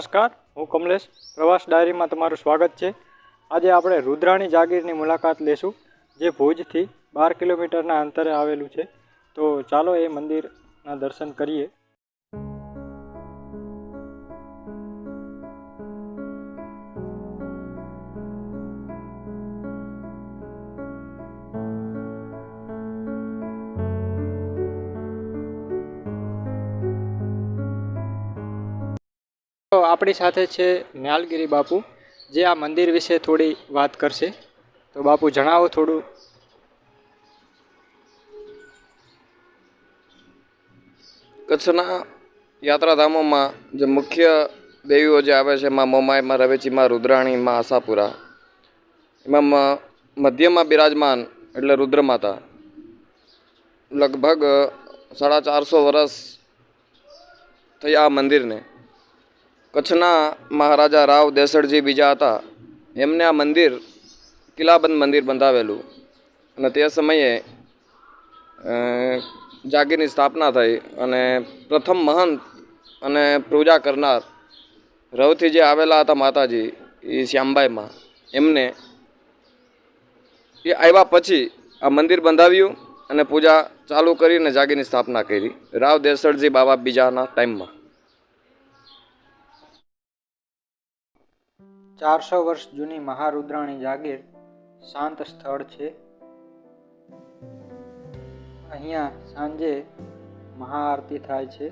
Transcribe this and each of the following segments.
નમસ્કાર, હું કમલેશ પ્રવાસ ડાયરીમાં તમારું સ્વાગત છે। આજે આપણે રુદ્રાણી જાગીરની મુલાકાત લેશું, જે ભુજથી 12 કિલોમીટરના અંતરે આવેલું છે। તો ચાલો એ મંદિરના દર્શન કરીએ। તો આપણી સાથે છે ન્યાલગીરી બાપુ, જે આ મંદિર વિશે થોડી વાત કરશે। તો બાપુ જણાવો થોડું। કચ્છના યાત્રાધામોમાં જે મુખ્ય દેવીઓ જે આવે છે, માં મોમાઈ, માં રવેચી, માં રુદ્રાણી, માં આશાપુરા, એમાં મધ્યમાં બિરાજમાન એટલે રુદ્રમાતા લગભગ 450 વર્ષ થયા આ મંદિરને। કચ્છના મહારાજા રાવ દેસડજી બીજા હતા, એમને આ મંદિર કિલ્લાબંધ મંદિર બંધાવેલું, અને તે સમયે જાગીરની સ્થાપના થઈ, અને પ્રથમ મહંત અને પૂજા કરનાર રવથી જે આવેલા હતા માતાજી, એ શ્યામબાઈમાં, એમને એ આવ્યા પછી આ મંદિર બંધાવ્યું અને પૂજા ચાલુ કરીને જાગીરની સ્થાપના કરી રાવ દેસડજી બાબા બીજાના ટાઈમમાં। 400 વર્ષ જૂની મહારુદ્રાણી જાગીર શાંત સ્થળ છે। અહીંયા સાંજે મહાઆરતી થાય છે।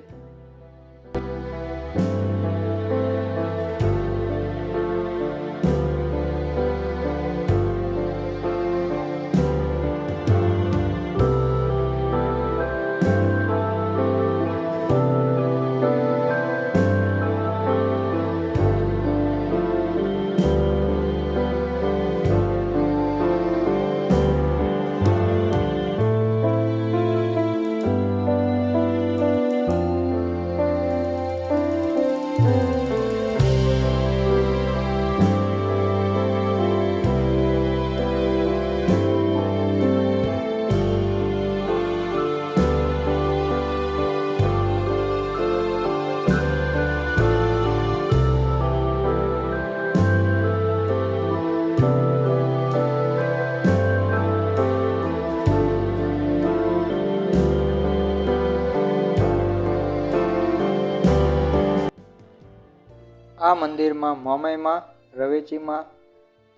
આ મંદિરમાં મોમાઈમાં, રવેચીમાં,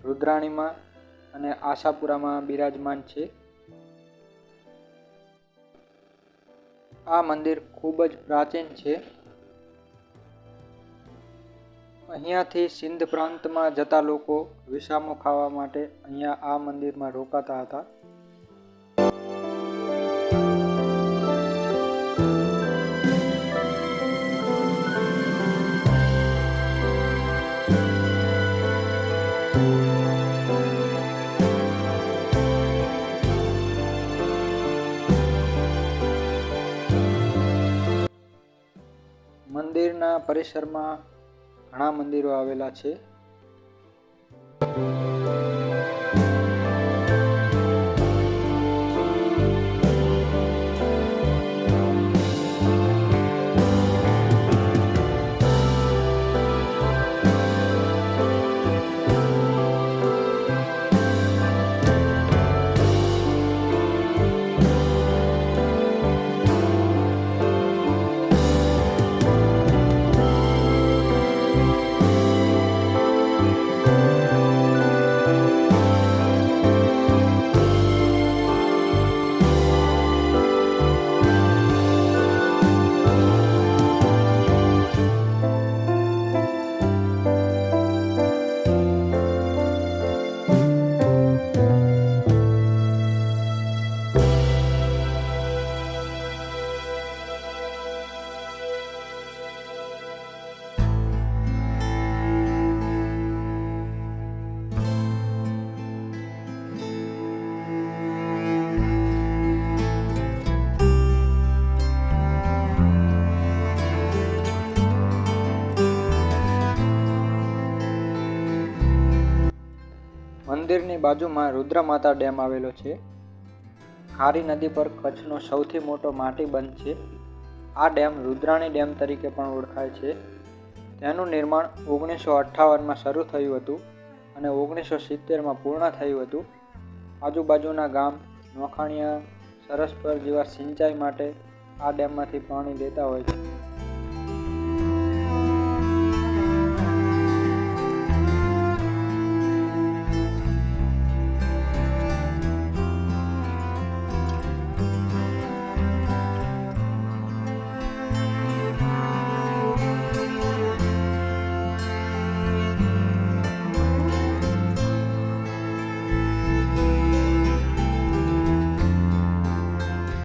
રુદ્રાણીમાં અને આશાપુરામાં બિરાજમાન છે। આ મંદિર ખૂબ જ પ્રાચીન છે। અહીંયાથી સિંધ પ્રાંતમાં જતા લોકો વિસામો ખાવા માટે અહીંયા આ મંદિરમાં રોકાતા હતા। મંદિરના પરિસરમાં ઘણા મંદિરો આવેલા છે। મંદિરની બાજુમાં રુદ્રમાતા ડેમ આવેલો છે। ખારી નદી પર કચ્છનો સૌથી મોટો માટીબંધ છે। આ ડેમ રુદ્રાણી ડેમ તરીકે પણ ઓળખાય છે। તેનું નિર્માણ 1958માં શરૂ થયું હતું અને 1970માં પૂર્ણ થયું હતું. આજુબાજુના ગામ નોખાણીયા, સરસપર જેવા સિંચાઈ માટે આ ડેમમાંથી પાણી લેતા હોય છે.